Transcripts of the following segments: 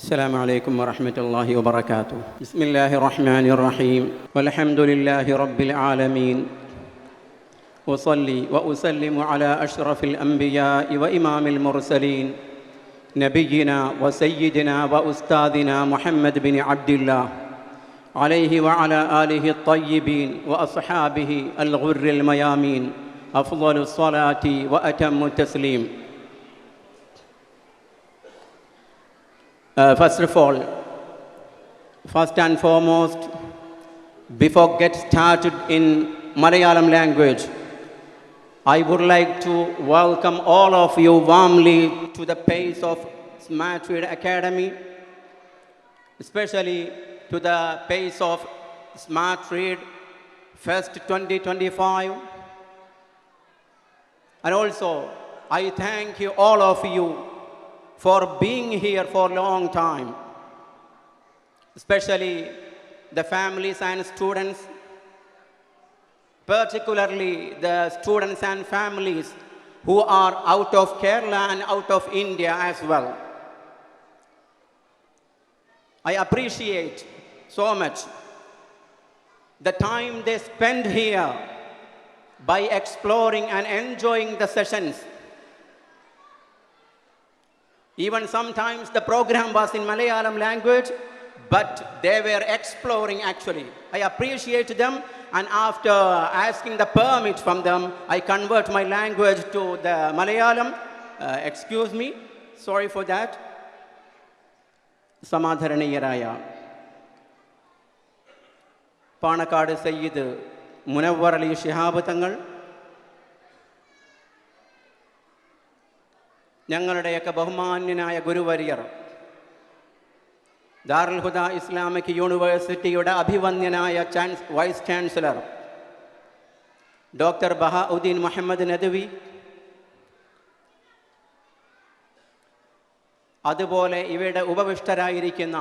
السلام عليكم ورحمة الله وبركاته. بسم الله الرحمن الرحيم والحمد لله رب العالمين وصلي وأسلم على أشرف الأنبياء وإمام المرسلين نبينا وسيدنا وأستاذنا محمد بن عبد الله عليه وعلى آله الطيبين وأصحابه الغر الميامين أفضل الصلاة وأتم التسليم. First and foremost, before get started in Malayalam language, I would like to welcome all of you warmly to the Pace of Smart Read Academy, especially to the Pace of Smart Read Fest 2025. And also, I thank you, all of you, for being here for a long time, especially the families and students, particularly the students and families who are out of Kerala and out of India as well. I appreciate so much the time they spend here by exploring and enjoying the sessions. Even sometimes the program was in Malayalam language, but they were exploring actually. I appreciate them, and after asking the permit from them, I convert my language to the Malayalam. Excuse me, sorry for that. സമാധരണീയരായ Panakkad Sayyid Munavvar Ali Shihab Thangal, ഞങ്ങളുടെയൊക്കെ ബഹുമാന്യനായ ഗുരുവര്യർ, ദാറുൽ Huda Islamic യൂണിവേഴ്സിറ്റിയുടെ അഭിവന്ദ്യനായ vice chancellor doctor Bahauddin Muhammad Nadvi, അതുപോലെ ഇവയുടെ ഉപവിഷ്ടരായിരിക്കുന്ന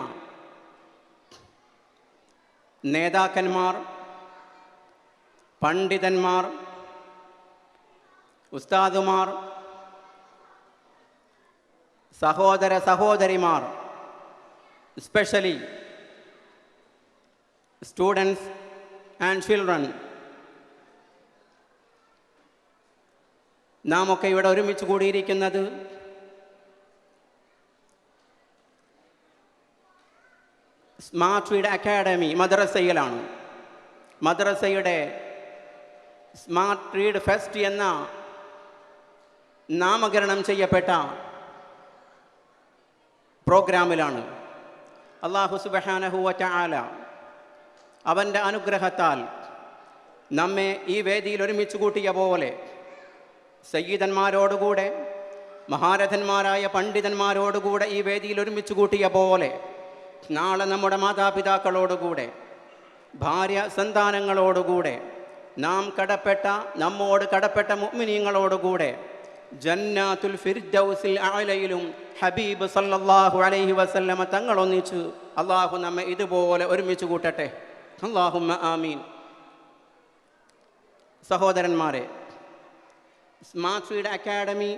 നേതാക്കന്മാർ, പണ്ഡിതന്മാർ, ഉസ്താദുമാർ, സഹോദര സഹോദരിമാർ, especially students and children, നാം ഒക്കെ ഇവിടെ ഒരുമിച്ച് കൂടിയിരിക്കുന്നത് സ്മാർട്ട് റീഡ് അക്കാഡമി മദ്രസയിലാണ്. മദ്രസയുടെ സ്മാർട്ട് റീഡ് ഫെസ്റ്റ് എന്ന നാമകരണം ചെയ്യപ്പെട്ട പ്രോഗ്രാമിലാണ്. അല്ലാഹു സുബ്ഹാനഹു വ തആല അവൻ്റെ അനുഗ്രഹത്താൽ നമ്മെ ഈ വേദിയിൽ ഒരുമിച്ച് കൂട്ടിയ പോലെ സയ്യിദന്മാരോടുകൂടെ, മഹാരഥന്മാരായ പണ്ഡിതന്മാരോടുകൂടെ ഈ വേദിയിൽ ഒരുമിച്ച് കൂട്ടിയ പോലെ നാളെ നമ്മുടെ മാതാപിതാക്കളോടുകൂടെ, ഭാര്യ സന്താനങ്ങളോടുകൂടെ, നമ്മോട് കടപ്പെട്ട മുഅ്മിനീങ്ങളോടുകൂടെ ജന്നാത്തുൽ ഫിർദൗസിൽ അഅലയിലും ഹബീബ് സല്ലല്ലാഹു അലൈഹി വസല്ലമ തങ്ങളൊന്നിച്ച് അള്ളാഹു നമ്മെ ഇതുപോലെ ഒരുമിച്ച് കൂട്ടട്ടെ. അല്ലാഹുമ്മ ആമീൻ. സഹോദരന്മാരെ, സ്മാർട്ട് റീഡ് അക്കാഡമി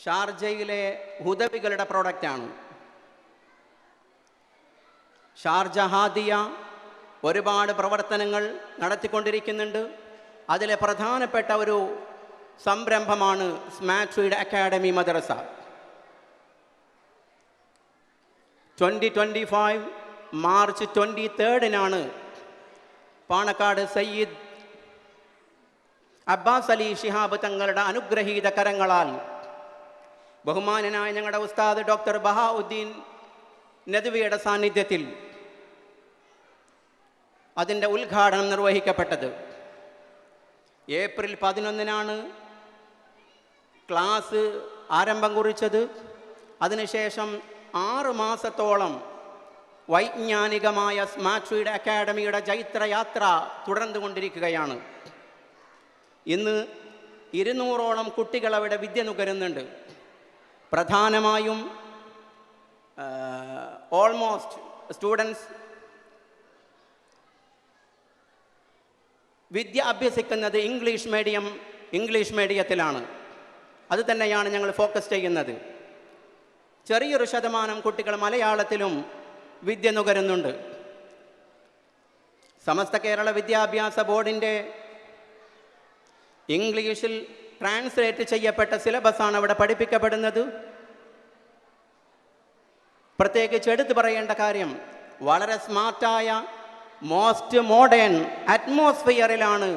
ഷാർജയിലെ ഹുദവികളുടെ പ്രോഡക്റ്റാണ്. ഷാർജ ഹാദിയ ഒരുപാട് പ്രവർത്തനങ്ങൾ നടത്തിക്കൊണ്ടിരിക്കുന്നുണ്ട്. അതിലെ പ്രധാനപ്പെട്ട ഒരു സംരംഭമാണ് സ്മാർട്ട് റീഡ് അക്കാഡമി മദ്രസ. 2025 മാർച്ച് 23 പാണക്കാട് സയ്യിദ് അബ്ബാസ് അലി ശിഹാബ് തങ്ങളുടെ അനുഗ്രഹീത കരങ്ങളാൽ ബഹുമാനനായ ഞങ്ങളുടെ ഉസ്താദ് ഡോക്ടർ ബഹാഉദ്ദീൻ നദ്വിയുടെ സാന്നിധ്യത്തിൽ അതിൻ്റെ ഉദ്ഘാടനം നിർവഹിക്കപ്പെട്ടത്. ഏപ്രിൽ 11 ക്ലാസ് ആരംഭം കുറിച്ചത്. അതിനുശേഷം 6 മാസത്തോളം വൈജ്ഞാനികമായ സ്മാർട്ട് റീഡ് അക്കാഡമിയുടെ ജൈത്രയാത്ര തുടർന്നുകൊണ്ടിരിക്കുകയാണ്. ഇന്ന് 200ഓളം കുട്ടികൾ അവിടെ വിദ്യ നുകരുന്നുണ്ട്. പ്രധാനമായും ഓൾമോസ്റ്റ് സ്റ്റുഡൻസ് വിദ്യ അഭ്യസിക്കുന്നത് ഇംഗ്ലീഷ് മീഡിയത്തിലാണ്. അത് തന്നെയാണ് ഞങ്ങൾ ഫോക്കസ് ചെയ്യുന്നത്. ചെറിയൊരു ശതമാനം കുട്ടികൾ മലയാളത്തിലും വിദ്യ നുകരുന്നുണ്ട്. സമസ്ത കേരള വിദ്യാഭ്യാസ ബോർഡിൻ്റെ ഇംഗ്ലീഷിൽ ട്രാൻസ്ലേറ്റ് ചെയ്യപ്പെട്ട സിലബസാണ് അവിടെ പഠിപ്പിക്കപ്പെടുന്നത്. പ്രത്യേകിച്ച് എടുത്തു പറയേണ്ട കാര്യം, വളരെ സ്മാർട്ടായ മോസ്റ്റ് മോഡേൺ അറ്റ്മോസ്ഫിയറിലാണ്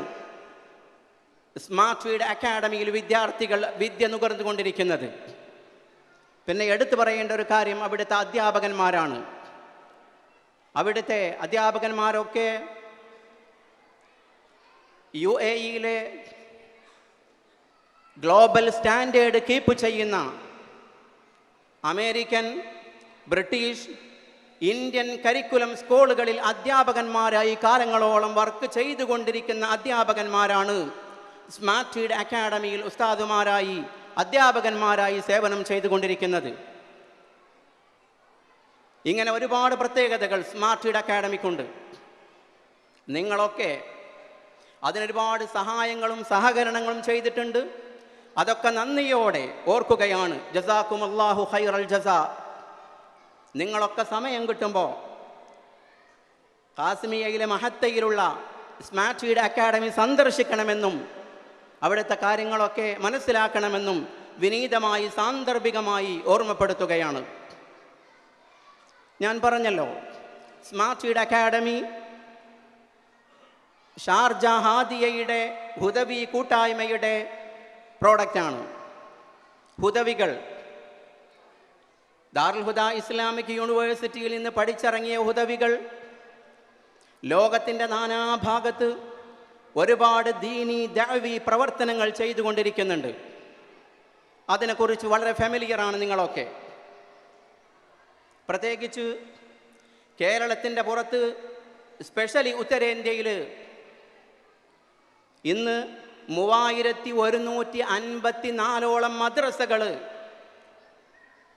സ്മാർട്ട് ഫീഡ് അക്കാഡമിയിൽ വിദ്യാർത്ഥികൾ വിദ്യ നുകർന്നുകൊണ്ടിരിക്കുന്നത്. പിന്നെ എടുത്തു പറയേണ്ട ഒരു കാര്യം അവിടുത്തെ അധ്യാപകന്മാരാണ്. അവിടുത്തെ അധ്യാപകന്മാരൊക്കെ UAE-യിലെ ഗ്ലോബൽ സ്റ്റാൻഡേർഡ് കീപ്പ് ചെയ്യുന്ന അമേരിക്കൻ, ബ്രിട്ടീഷ്, ഇന്ത്യൻ കരിക്കുലം സ്കൂളുകളിൽ അധ്യാപകന്മാരായി കാലങ്ങളോളം വർക്ക് ചെയ്തുകൊണ്ടിരിക്കുന്ന അധ്യാപകന്മാരാണ് സ്മാർട്ട് ഫീഡ് അക്കാഡമിയിൽ ഉസ്താദുമാരായി, അധ്യാപകന്മാരായി സേവനം ചെയ്തുകൊണ്ടിരിക്കുന്നത്. ഇങ്ങനെ ഒരുപാട് പ്രത്യേകതകൾ സ്മാർട്ട് ഫീഡ് അക്കാഡമിക്കുണ്ട്. നിങ്ങളൊക്കെ അതിനൊരുപാട് സഹായങ്ങളും സഹകരണങ്ങളും ചെയ്തിട്ടുണ്ട്. അതൊക്കെ നന്ദിയോടെ ഓർക്കുകയാണ്. ജസാക്കുമുല്ലാഹു ഖൈറൽ ജസാ. നിങ്ങളൊക്കെ സമയം കിട്ടുമ്പോൾ ഖാസിമിയയിലെ മഹത്തയിലുള്ള സ്മാർട്ട് ഫീഡ് അക്കാഡമി സന്ദർശിക്കണമെന്നും അവിടുത്തെ കാര്യങ്ങളൊക്കെ മനസ്സിലാക്കണമെന്നും വിനീതമായി സാന്ദർഭികമായി ഓർമ്മപ്പെടുത്തുകയാണ്. ഞാൻ പറഞ്ഞല്ലോ, സ്മാർട്ട് ഫീഡ് അക്കാഡമി ഷാർജ ഹാദിയയുടെ ഹുദവി കൂട്ടായ്മയുടെ പ്രോഡക്റ്റാണ്. ഹുദവികൾ ദാറുൽ ഹുദ ഇസ്ലാമിക് യൂണിവേഴ്സിറ്റിയിൽ നിന്ന് പഠിച്ചിറങ്ങിയ ഹുദവികൾ ലോകത്തിൻ്റെ നാനാഭാഗത്ത് ഒരുപാട് ദീനി ദഅവി പ്രവർത്തനങ്ങൾ ചെയ്തുകൊണ്ടിരിക്കുന്നുണ്ട്. അതിനെക്കുറിച്ച് വളരെ ഫെമിലിയറാണ് നിങ്ങളൊക്കെ. പ്രത്യേകിച്ച് കേരളത്തിൻ്റെ പുറത്ത്, സ്പെഷ്യലി ഉത്തരേന്ത്യയിൽ ഇന്ന് 3154 മദ്രസകൾ,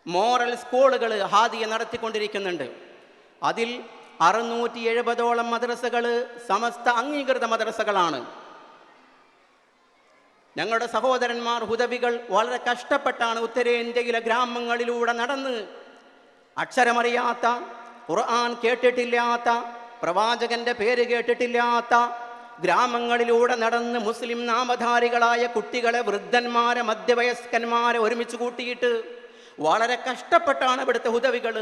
മോറൽ സ്കൂളുകൾ ഹാദിയ നടത്തിക്കൊണ്ടിരിക്കുന്നുണ്ട്. അതിൽ 670 മദ്രസകൾ സമസ്ത അംഗീകൃത മദ്രസകളാണ്. ഞങ്ങളുടെ സഹോദരന്മാർ ഹുദവികൾ വളരെ കഷ്ടപ്പെട്ടാണ് ഉത്തരേന്ത്യയിലെ ഗ്രാമങ്ങളിലൂടെ നടന്ന് അക്ഷരമറിയാത്ത, ഖുർആൻ കേട്ടിട്ടില്ലാത്ത, പ്രവാചകന്റെ പേര് കേട്ടിട്ടില്ലാത്ത ഗ്രാമങ്ങളിലൂടെ നടന്ന് മുസ്ലിം നാമധാരികളായ കുട്ടികളെ, വൃദ്ധന്മാരെ, മധ്യവയസ്കന്മാരെ ഒരുമിച്ച് കൂട്ടിയിട്ട് വളരെ കഷ്ടപ്പെട്ടാണ് ഇവിടുത്തെ ഹുദവികൾ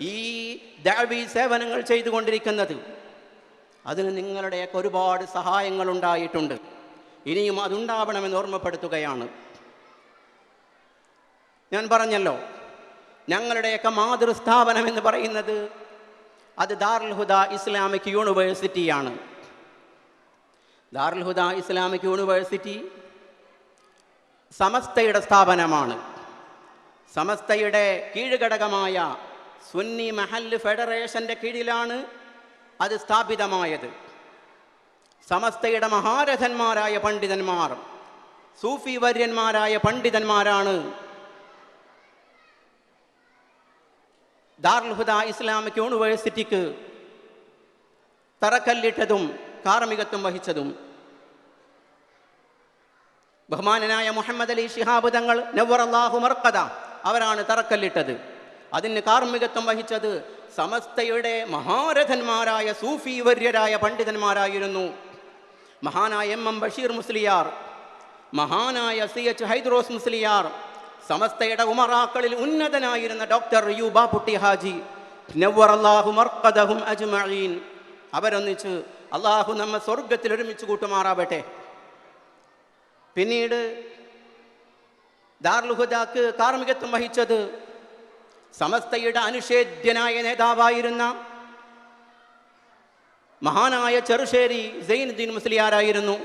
ഈ ദഅവി സേവനങ്ങൾ ചെയ്തുകൊണ്ടിരിക്കുന്നത്. അതിന് നിങ്ങളുടെയൊക്കെ ഒരുപാട് സഹായങ്ങൾ ഉണ്ടായിട്ടുണ്ട്. ഇനിയും അതുണ്ടാവണമെന്ന് ഓർമ്മപ്പെടുത്തുകയാണ്. ഞാൻ പറഞ്ഞല്ലോ, ഞങ്ങളുടെയൊക്കെ മാതൃസ്ഥാപനം എന്ന് പറയുന്നത് അത് ദാറുൽ ഹുദ ഇസ്ലാമിക് യൂണിവേഴ്സിറ്റിയാണ്. ദാറുൽ ഹുദ ഇസ്ലാമിക് യൂണിവേഴ്സിറ്റി സമസ്തയുടെ സ്ഥാപനമാണ്. സമസ്തയുടെ കീഴ്ഘടകമായ സുന്നി മഹല്ല് ഫെഡറേഷൻ്റെ കീഴിലാണ് അത് സ്ഥാപിതമായത്. സമസ്തയുടെ മഹാരഥന്മാരായ പണ്ഡിതന്മാർ, സൂഫി വര്യന്മാരായ പണ്ഡിതന്മാരാണ് ദാറുൽ ഹുദ ഇസ്ലാമിക് യൂണിവേഴ്സിറ്റിക്ക് തറക്കല്ലിട്ടതും കാർമ്മികത്വം വഹിച്ചതും. ബഹുമാനനായ മുഹമ്മദ് അലി ശിഹാബ് തങ്ങൾ നവ്വറല്ലാഹു മർഖദ അവരാണ് തറക്കല്ലിട്ടത്. അതിന് കാർമ്മികത്വം വഹിച്ചത് സമസ്തയുടെ മഹാരഥന്മാരായ സൂഫി വര്യരായ പണ്ഡിതന്മാരായിരുന്നു. മഹാനായ MM ബഷീർ മുസ്ലിയാർ, മഹാനായ CH ഹൈദ്രോസ് മുസ്ലിയാർ, സമസ്തയുടെ ഉമറാക്കളിൽ ഉന്നതനായിരുന്ന ഡോക്ടർ യൂബാപുട്ടി ഹാജി നവ്വറല്ലാഹു മർഖദഹും അജ്മഈൻ. അവരൊന്നിച്ച് അള്ളാഹു നമ്മെ സ്വർഗത്തിൽ ഒരുമിച്ച് കൂട്ടുമാറാവട്ടെ. പിന്നീട് ദാറുൽ ഹുദാക്ക് കാർമ്മികത്വം വഹിച്ചത് സമസ്തയുടെ അനുഷേദ്യനായ നേതാവായിരുന്ന മഹാനായ ചെറുശ്ശേരി സൈനുദ്ദീൻ മുസ്ലിയാരായിരുന്നു.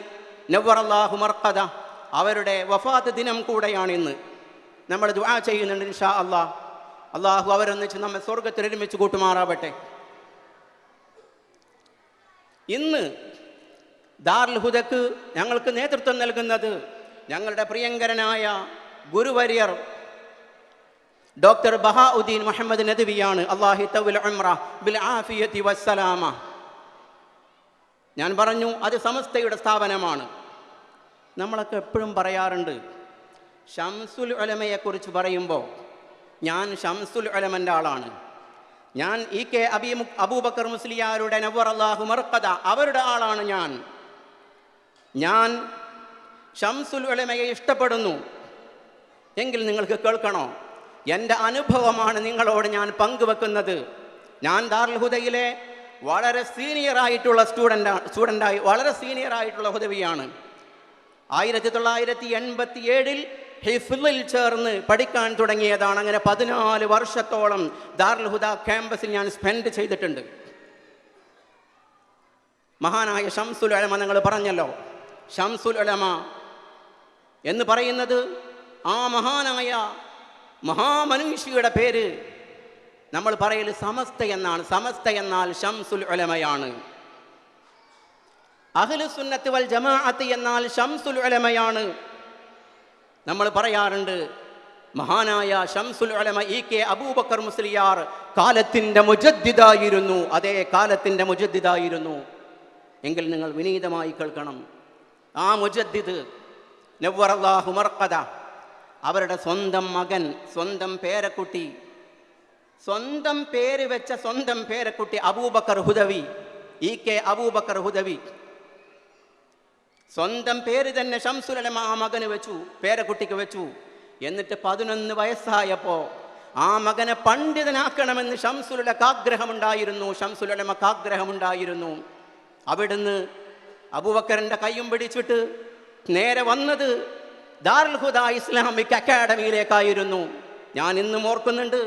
നവ്വറല്ലാഹു മർഖദ. അവരുടെ വഫാത്ത് ദിനം കൂടെയാണ് ഇന്ന്. നമ്മൾ ദുആ ചെയ്യുന്നുണ്ട് ഇൻഷാ അല്ലാഹ്. അള്ളാഹു അവരൊന്നിച്ച് നമ്മെ സ്വർഗത്തിൽ ഒരുമിച്ച് കൂട്ടുമാറാവട്ടെ. ഇന്ന് ദാറുൽ ഹുദക്ക് ഞങ്ങൾക്ക് നേതൃത്വം നൽകുന്നത് ഞങ്ങളുടെ പ്രിയങ്കരനായ ഗുരുവര്യർ ഡോക്ടർ ബഹാഉദ്ദീൻ മുഹമ്മദ് നദ്വിയാണ്. അല്ലാഹു തൗല ഉംറ ബിൽ ആഫിയതി വസ്സലാമ. ഞാൻ പറഞ്ഞു, അത് സമസ്തയുടെ സ്ഥാപനമാണ്. നമ്മളൊക്കെ എപ്പോഴും പറയാറുണ്ട്, ഷംസുൽ ഉലമയെക്കുറിച്ച് പറയുമ്പോൾ ഞാൻ ഷംസുൽ ഉലമൻ്റെ ആളാണ്. ഞാൻ EK അബൂബക്കർ മുസ്ലിയാരുടെ നവ്വറല്ലാഹു മർഖദ അവരുടെ ആളാണ്. ഞാൻ ഷംസുൽ ഉലമയെ ഇഷ്ടപ്പെടുന്നു എങ്കിൽ നിങ്ങൾക്ക് കേൾക്കണോ, എൻ്റെ അനുഭവമാണ് നിങ്ങളോട് ഞാൻ പങ്കുവെക്കുന്നത്. ഞാൻ ദാറുൽ ഹുദയിലെ വളരെ സീനിയറായിട്ടുള്ള സ്റ്റുഡൻ്റായി വളരെ സീനിയറായിട്ടുള്ള ഹുദവിയാണ്. 1987 ഹിഫ്ളിൽ ചേർന്ന് പഠിക്കാൻ തുടങ്ങിയതാണ്. അങ്ങനെ 14 വർഷത്തോളം ദാറുൽ ഹുദ ക്യാമ്പസിൽ ഞാൻ സ്പെൻഡ് ചെയ്തിട്ടുണ്ട്. മഹാനായ ഷംസുൽ ഉലമ നിങ്ങൾ പറഞ്ഞല്ലോ, ഷംസുൽ ഉലമ എന്ന് പറയുന്നത് ആ മഹാനായ മഹാമനുഷ്യയുടെ പേര് നമ്മൾ പറയൽ സമസ്ത എന്നാണ്. സമസ്ത എന്നാൽ ഷംസുൽ ഉലമയാണ്. അഹ്ലുസ് സുന്നത്ത് വൽ ജമാഅത്ത് എന്നാൽ ഷംസുൽ ഉലമയാണ്. നമ്മൾ പറയാറുണ്ട് മഹാനായ ഷംസുൽ ഉലമ EK അബൂബക്കർ മുസ്ലിയാർ കാലത്തിൻ്റെ മുജദ്ദിദായിരുന്നു. അതേ കാലത്തിൻ്റെ മുജദ്ദിദായിരുന്നു. എങ്കിൽ നിങ്ങൾ വിനീതമായി കേൾക്കണം, ആ മുജദ്ദിദ് നവ്വറല്ലാഹു മർഖദ അവരുടെ സ്വന്തം മകൻ, സ്വന്തം പേരക്കുട്ടി, സ്വന്തം പേര് വെച്ച സ്വന്തം പേരക്കുട്ടി അബൂബക്കർ ഹുദവി, EK അബൂബക്കർ ഹുദവി, സ്വന്തം പേര് തന്നെ ഷംസുൽ ഉലമ ആ മകന് വെച്ചു, പേരക്കുട്ടിക്ക് വെച്ചു. എന്നിട്ട് 11 വയസ്സായപ്പോൾ ആ മകനെ പണ്ഡിതനാക്കണമെന്ന് ഷംസുൽ ഉലമക്ക് ആഗ്രഹമുണ്ടായിരുന്നു. അവിടുന്ന് അബൂബക്കറിൻ്റെ കൈയും പിടിച്ചിട്ട് നേരെ വന്നത് ദാറുൽ ഹുദ ഇസ്ലാമിക് അക്കാഡമിയിലേക്കായിരുന്നു. ഞാൻ ഇന്നും ഓർക്കുന്നുണ്ട്,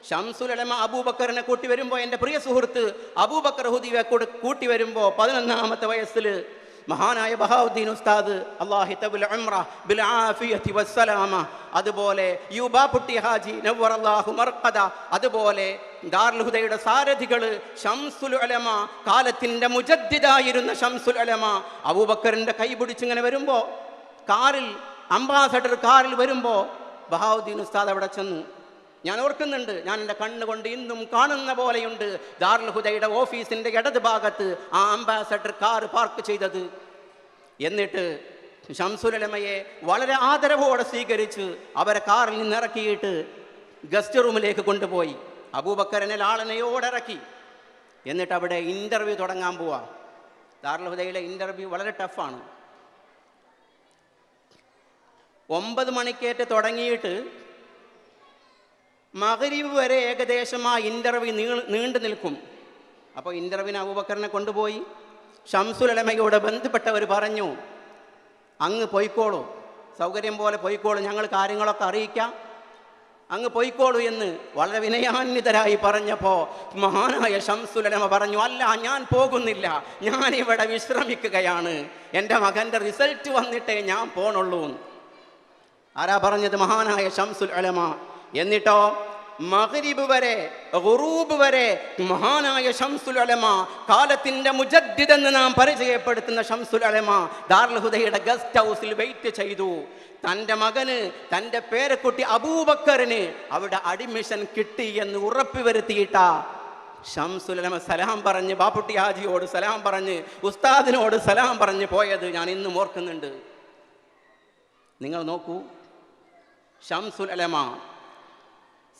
ഷംസുൽ ഉലമ അബൂബക്കറിനെ കൂട്ടി വരുമ്പോൾ, എൻ്റെ പ്രിയ സുഹൃത്ത് അബൂബക്കർ ഹുദിയെ കൂട്ടി വരുമ്പോൾ 11ാമത്തെ വയസ്സിൽ മഹാനായ ബഹാഉദ്ദീൻ ഉസ്താദ് അല്ലാഹി തബിൽ ഉംറ ബിൽ ആഫിയതി വസ്സലാമ, അതുപോലെ യുബാപുട്ടി ഹാജി നവ്വറല്ലാഹു മർഖദ, അതുപോലെ ദാറുൽ ഹുദയുടെ സാരഥികൾ ഷംസുൽ ഉലമ, കാലത്തിൻ്റെ മുജദ്ദിദായിരുന്ന ഷംസുൽ ഉലമ അബൂബക്കറിൻ്റെ കൈ പിടിച്ചിങ്ങനെ വരുമ്പോൾ, കാറിൽ അംബാസഡർ കാറിൽ വരുമ്പോൾ ബഹാഉദ്ദീൻ ഉസ്താദ് അവിടെ ചെന്നു. ഞാൻ ഓർക്കുന്നുണ്ട്, ഞാൻ എൻ്റെ കണ്ണുകൊണ്ട് ഇന്നും കാണുന്ന പോലെയുണ്ട്. ദാറുൽ ഹുദയുടെ ഓഫീസിൻ്റെ ഇടത് ഭാഗത്ത് ആ അംബാസഡർ കാർ പാർക്ക് ചെയ്തത്. എന്നിട്ട് ഷംസുൽ ഉലമയെ വളരെ ആദരവോടെ സ്വീകരിച്ച് അവരെ കാറിൽ നിന്ന് ഇറക്കിയിട്ട് ഗസ്റ്റ് റൂമിലേക്ക് കൊണ്ടുപോയി അബൂബക്കറിനെ ലാളനയോടെ ഇറക്കി. എന്നിട്ട് അവിടെ ഇൻ്റർവ്യൂ തുടങ്ങാൻ പോവാ. ദാറുൽ ഹുദയിലെ ഇൻ്റർവ്യൂ വളരെ ടഫാണ്. 9 മണിക്കേറ്റ് തുടങ്ങിയിട്ട് മഗ്രിബ് വരെ ഏകദേശം ആ ഇൻ്റർവ്യൂ നീണ്ടു നിൽക്കും. അപ്പോൾ ഇൻ്റർവ്യൂവിന് അബൂബക്കറിനെ കൊണ്ടുപോയി ഷംസുൽ ഉലമയോട് ബന്ധപ്പെട്ടവർ പറഞ്ഞു, അങ്ങ് പോയിക്കോളൂ, സൗകര്യം പോലെ പോയിക്കോളൂ, ഞങ്ങൾ കാര്യങ്ങളൊക്കെ അറിയിക്കാം, അങ്ങ് പോയിക്കോളൂ എന്ന് വളരെ വിനയാന്വിതരായി പറഞ്ഞപ്പോൾ മഹാനായ ഷംസുൽ ഉലമ പറഞ്ഞു, അല്ല, ഞാൻ പോകുന്നില്ല, ഞാനിവിടെ വിശ്രമിക്കുകയാണ്, എൻ്റെ മകൻ്റെ റിസൾട്ട് വന്നിട്ടേ ഞാൻ പോണുള്ളൂ. ആരാ പറഞ്ഞത്? മഹാനായ ഷംസുൽ ഉലമ. എന്നിട്ടോ മഗ്രിബ് വരെ ഗുറൂബ് വരെ മഹാനായ ഷംസുൽ ഉലമ, കാലത്തിൻ്റെ മുജദ്ദിദ് എന്ന് നാം പരിചയപ്പെടുത്തുന്ന ഷംസുൽ ഉലമ ദാറുൽ ഹുദയുടെ ഗസ്റ്റ് ഹൗസിൽ വെയിറ്റ് ചെയ്തു. തൻ്റെ മകന്, തൻ്റെ പേരക്കുട്ടി അബൂബക്കറിന് അവിടെ അഡ്മിഷൻ കിട്ടി എന്ന് ഉറപ്പുവരുത്തിയിട്ട ഷംസുൽ ഉലമ സലാം പറഞ്ഞ്, ബാപ്പുട്ടി ഹാജിയോട് സലാം പറഞ്ഞ്, ഉസ്താദിനോട് സലാം പറഞ്ഞ് പോയത് ഞാൻ ഇന്നും ഓർക്കുന്നുണ്ട്. നിങ്ങൾ നോക്കൂ, ഷംസുൽ ഉലമ,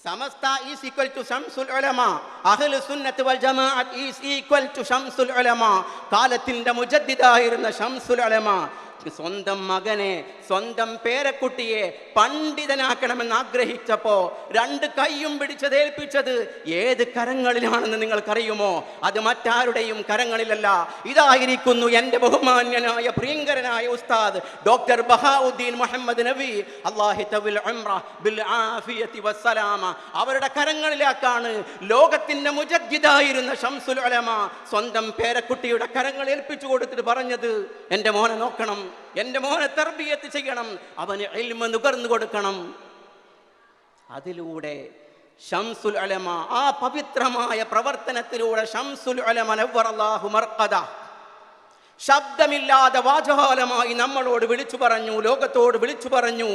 സമസ്ത ഈസ് ഈക്വൽ ടു ഷംസുൽ ഉലമ, അഹ്ലു സുന്നത്ത് വൽ ജമാഅത്ത് ഈസ് ഈക്വൽ ടു ഷംസുൽ ഉലമ. കാലത്തിൻ്റെ മുജദ്ദിദായിരുന്ന ഷംസുൽ ഉലമ സ്വന്തം മകനെ, സ്വന്തം പേരക്കുട്ടിയെ പണ്ഡിതനാക്കണമെന്ന് ആഗ്രഹിച്ചപ്പോൾ 2 കൈയും പിടിച്ചതേൽപ്പിച്ചത് ഏത് കരങ്ങളിലാണെന്ന് നിങ്ങൾക്കറിയുമോ? അത് മറ്റാരുടെയും കരങ്ങളിലല്ല. ഇതായിരിക്കുന്നു എൻ്റെ ബഹുമാന്യനായ പ്രിയങ്കരനായ ഉസ്താദ് ഡോക്ടർ ബഹാഉദ്ദീൻ മുഹമ്മദ് നബി അല്ലാഹി തബിൽ ഉംറ ബിൽ ആഫിയതി വസ്സലാമ അവരുടെ കരങ്ങളിലേക്കാണ് ലോകത്തിൻ്റെ മുജദ്ദിദായിരുന്ന ഷംസുൽ ഉലമ സ്വന്തം പേരക്കുട്ടിയുടെ കരങ്ങൾ ഏൽപ്പിച്ചു കൊടുത്തിട്ട് പറഞ്ഞത്, എൻ്റെ മോനെ നോക്കണം, എൻ്റെ മോനെ തർബിയത്ത് ചെയ്യണം, അവന് ഇൽമ നുകർന്നു കൊടുക്കണം. അതിലൂടെ ഷംസുൽ ഉലമ, ആ പവിത്രമായ പ്രവർത്തനത്തിലൂടെ ഷംസുൽ ഉലമ നവ്വറല്ലാഹു മർഖദ ശബ്ദമില്ലാതെ വാചാലമായി നമ്മളോട് വിളിച്ചു പറഞ്ഞു, ലോകത്തോട് വിളിച്ചു പറഞ്ഞു,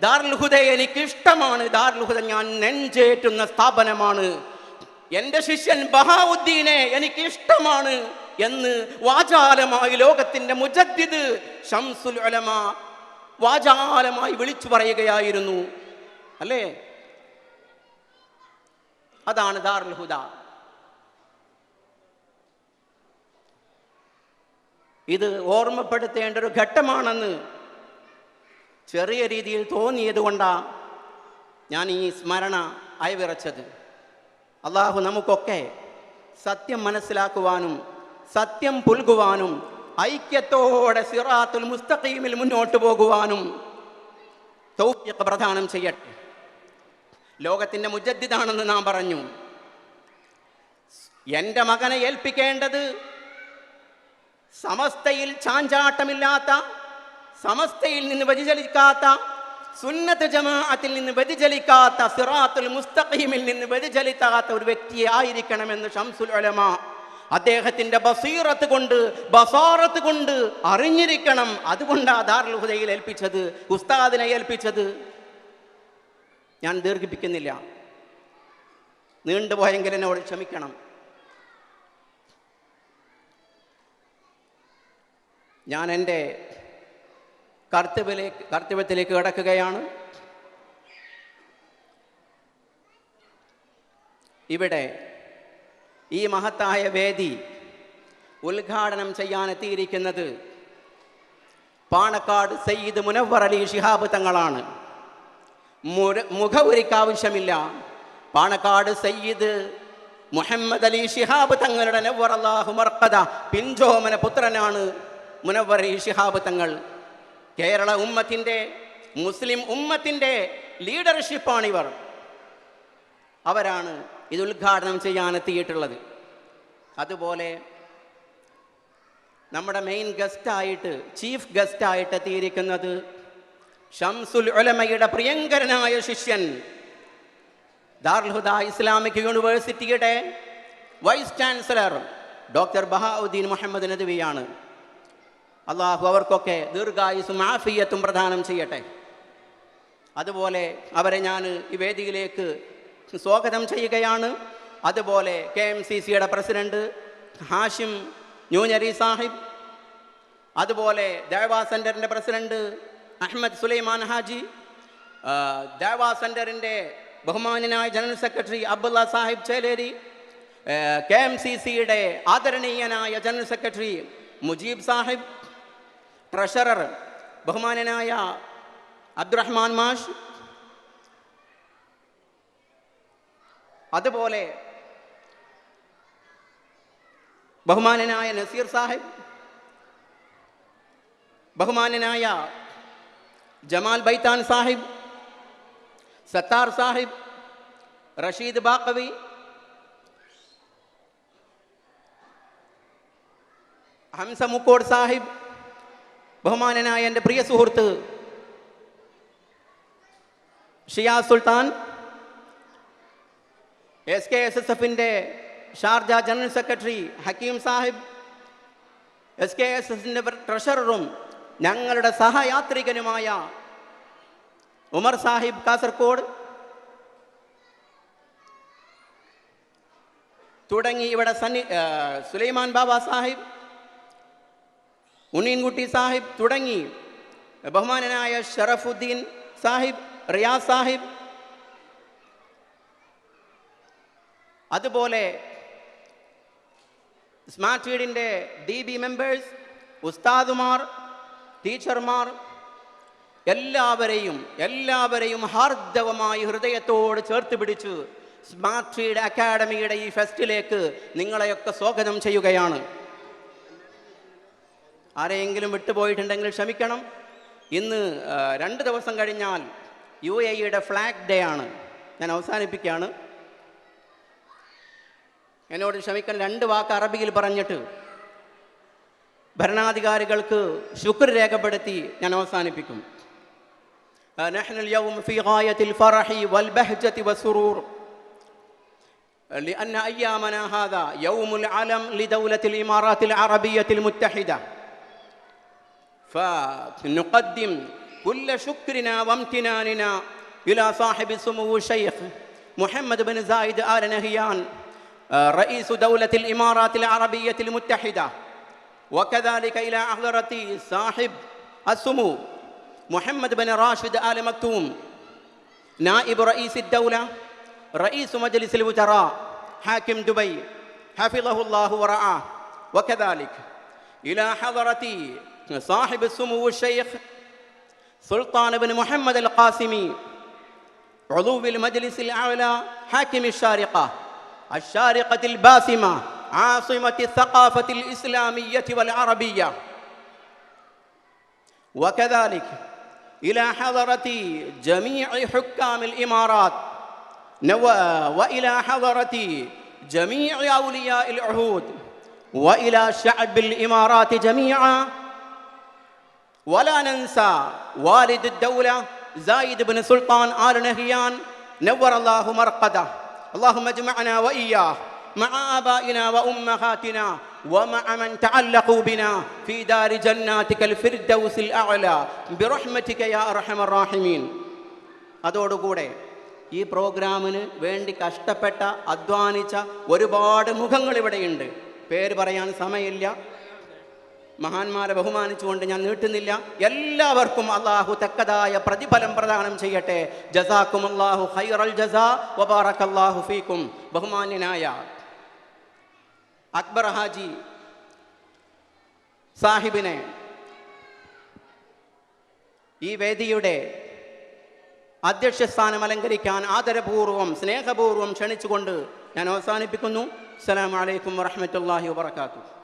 ദാറുൽ ഹുദ എനിക്ക് ഇഷ്ടമാണ്, ദാറുൽ ഹുദ ഞാൻ നെഞ്ചേറ്റുന്ന സ്ഥാപനമാണ്, എൻ്റെ ശിഷ്യൻ ബഹാഉദ്ദീനെ എനിക്ക് ഇഷ്ടമാണ് എന്ന് വാചാലമായി ലോകത്തിൻ്റെ മുജദ്ദിദ് ഷംസുൽ ഉലമ വാചാലമായി വിളിച്ചു പറയുകയായിരുന്നു. അല്ലേ? അതാണ് ദാറുൽ ഹുദ. ഇത് ഓർമ്മപ്പെടുത്തേണ്ട ഒരു ഘട്ടമാണെന്ന് ചെറിയ രീതിയിൽ തോന്നിയത് കൊണ്ടാണ് ഞാൻ ഈ സ്മരണ അയവിറച്ചത്. അള്ളാഹു നമുക്കൊക്കെ സത്യം മനസ്സിലാക്കുവാനും സത്യം പുൽകുവാനും ഐക്യത്തോടെ സിറാത്തുൽ മുസ്തഖീമിൽ മുന്നോട്ട് പോകുവാനും തൗഫീഖ് പ്രദാനം ചെയ്യട്ടെ. ലോകത്തിൻ്റെ മുജദ്ദിദാണെന്ന് നാം പറഞ്ഞു. എൻ്റെ മകനെ ഏൽപ്പിക്കേണ്ടത് സമസ്തയിൽ ചാഞ്ചാട്ടമില്ലാത്ത, സമസ്തയിൽ നിന്ന് വ്യതിചലിക്കാത്ത, സുന്നത്ത് ജമാഅത്തിൽ നിന്ന് വ്യതിചലിക്കാത്ത, സിറാത്തുൽ മുസ്തഖീമിൽ നിന്ന് വ്യതിചലിക്കാത്ത ഒരു വ്യക്തിയെ ആയിരിക്കണമെന്ന് ശംസുൽ ഉലമ അദ്ദേഹത്തിൻ്റെ ബസീറത്ത് കൊണ്ട് അറിഞ്ഞിരിക്കണം. അതുകൊണ്ടാണ് ദാറുൽ ഹുദയിൽ ഏൽപ്പിച്ചത്, ഉസ്താദിനെ ഏൽപ്പിച്ചത്. ഞാൻ ദീർഘിപ്പിക്കുന്നില്ല, നീണ്ടുപോയെങ്കിൽ എന്നോട് ക്ഷമിക്കണം. ഞാൻ എൻ്റെ കർത്തവ്യത്തിലേക്ക് കടക്കുകയാണ്. ഇവിടെ ഈ മഹത്തായ വേദി ഉദ്ഘാടനം ചെയ്യാനെത്തിയിരിക്കുന്നത് പാണക്കാട് സയ്യിദ് മുനവ്വർ അലി ശിഹാബ് തങ്ങളാണ്. മുഖവുരിക്കാവശ്യമില്ല. പാണക്കാട് സയ്യിദ് മുഹമ്മദ് അലി ശിഹാബ് തങ്ങളുടെ നവ്വർ അല്ലാഹു മർഖദ പിഞ്ചോമന പുത്രനാണ് മുനവ്വർ അലി ശിഹാബ് തങ്ങൾ. കേരള ഉമ്മത്തിൻ്റെ, മുസ്ലിം ഉമ്മത്തിൻ്റെ ലീഡർഷിപ്പാണിവർ. അവരാണ് ഇത് ഉദ്ഘാടനം ചെയ്യാനെത്തിയിട്ടുള്ളത്. അതുപോലെ നമ്മുടെ മെയിൻ ഗസ്റ്റായിട്ട്, ചീഫ് ഗസ്റ്റായിട്ട് എത്തിയിരിക്കുന്നത് ശംസുൽ ഉലമയുടെ പ്രിയങ്കരനായ ശിഷ്യൻ, ദാറുൽ ഹുദ ഇസ്ലാമിക് യൂണിവേഴ്സിറ്റിയുടെ vice chancellor doctor Bahauddin Muhammad നദ്വിയാണ്. അള്ളാഹു അവർക്കൊക്കെ ദീർഘായുസ്സും ആഫിയത്തും പ്രദാനം ചെയ്യട്ടെ. അതുപോലെ അവരെ ഞാൻ ഈ വേദിയിലേക്ക് സ്വാഗതം ചെയ്യുകയാണ്. അതുപോലെ KMCCയുടെ പ്രസിഡന്റ് ഹാഷിം ന്യൂഞ്ഞരി സാഹിബ്, അതുപോലെ ദേവാ സെൻറ്ററിൻ്റെ പ്രസിഡന്റ് അഹമ്മദ് സുലൈമാൻ ഹാജി, ദേവാ സെൻറ്ററിൻ്റെ ബഹുമാന്യനായ ജനറൽ സെക്രട്ടറി അബ്ദുള്ള സാഹിബ് ചേലേരി, KMCCയുടെ ആദരണീയനായ general secretary Mujeeb Sahib, treasurer ബഹുമാന്യനായ അബ്ദുറഹ്മാൻ മാഷ്, അതുപോലെ ബഹുമാന്യനായ നസീർ സാഹിബ്, ബഹുമാന്യനായ ജമാൽ ബൈത്താൻ സാഹിബ്, സത്താർ സാഹിബ്, റഷീദ് ബാക്കവി, ഹംസ മുക്കോട് സാഹിബ്, ബഹുമാന്യനായ എൻ്റെ പ്രിയ സുഹൃത്ത് ഷിയാസ് സുൽത്താൻ, SKSSFൻ്റെ ഷാർജ ജനറൽ സെക്രട്ടറി ഹക്കീം സാഹിബ്, SKSSൻ്റെ ട്രഷററും ഞങ്ങളുടെ സഹയാത്രികനുമായ ഉമർ സാഹിബ് കാസർഗോഡ് തുടങ്ങി ഇവിടെ സുലൈമാൻ ബാബ സാഹിബ്, ഉണ്ണീൻകുട്ടി സാഹിബ് തുടങ്ങി ബഹുമാനനായ ഷറഫുദ്ദീൻ സാഹിബ്, റിയാസ് സാഹിബ്, അതുപോലെ സ്മാർട്ട് ഫീഡിൻ്റെ DB മെമ്പേഴ്സ്, ഉസ്താദുമാർ, ടീച്ചർമാർ, എല്ലാവരെയും ഹാർദവമായി ഹൃദയത്തോട് ചേർത്ത് പിടിച്ച് സ്മാർട്ട് ഫീഡ് അക്കാഡമിയുടെ ഈ ഫെസ്റ്റിലേക്ക് നിങ്ങളെയൊക്കെ സ്വാഗതം ചെയ്യുകയാണ്. ആരെയെങ്കിലും വിട്ടുപോയിട്ടുണ്ടെങ്കിൽ ക്ഷമിക്കണം. ഇന്ന് 2 ദിവസം കഴിഞ്ഞാൽ UAEയുടെ ഫ്ലാഗ് ഡേ ആണ്. ഞാൻ അവസാനിപ്പിക്കുകയാണ്. എന്നോട് ക്ഷമിക്കാൻ 2 വാക്ക് അറബിയിൽ പറഞ്ഞിട്ട് ഭരണാധികാരികൾക്ക് ശുക്ർ രേഖപ്പെടുത്തി ഞാൻ അവസാനിപ്പിക്കും. نحن اليوم في غاية الفرح والبهجة والسرور لأن أيامنا هذا يوم العلم لدولة الإمارات العربية المتحدة، فنقدم كل شكرنا وامتناننا إلى صاحب السمو الشيخ محمد بن زايد آل نهيان رئيس دولة الإمارات العربية المتحدة، وكذلك إلى حضرة صاحب السمو محمد بن راشد آل مكتوم نائب رئيس الدولة رئيس مجلس الوزراء حاكم دبي حفظه الله ورعاه. وكذلك إلى حضرة صاحب السمو الشيخ سلطان بن محمد القاسمي عضو المجلس الأعلى حاكم الشارقة الباسمة عاصمة الثقافة الإسلامية والعربية. وكذلك إلى حضرة جميع حكام الإمارات وإلى حضرة جميع أولياء العهود وإلى شعب الإمارات جميعا. ولا ننسى والد الدولة زايد بن سلطان آل نهيان نور الله مرقده. اللهم اجمعنا وإياه مع آبائنا وأمهاتنا ومع من تعلقوا بنا في دار جناتك الفردوس الأعلى برحمتك يا أرحم الراحمين. അതോടുകൂടെ ഈ പ്രോഗ്രാമിന് വേണ്ടി കഷ്ടപ്പെട്ട അധ്വാനിച്ച ഒരുപാട് മുഖങ്ങൾ ഇവിടെയുണ്ട്. പേര് പറയാൻ സമയമില്ല, മഹാന്മാരെ ബഹുമാനിച്ചുകൊണ്ട് ഞാൻ നീട്ടുന്നില്ല. എല്ലാവർക്കും അള്ളാഹു തക്കതായ പ്രതിഫലം പ്രദാനം ചെയ്യട്ടെ. ജസാക്കുമുല്ലാഹു ഖൈറൽ ജസാ വബാറകല്ലാഹു ഫീക്കും. ബഹുമാന്യനായ അക്ബർ ഹാജി സാഹിബിനെ ഈ വേദിയുടെ അധ്യക്ഷ സ്ഥാനം അലങ്കരിക്കാൻ ആദരപൂർവ്വം സ്നേഹപൂർവ്വം ക്ഷണിച്ചുകൊണ്ട് ഞാൻ അവസാനിപ്പിക്കുന്നു. അസ്സലാമു അലൈക്കും വറഹ്മത്തുള്ളാഹി വബറകാതുഹു.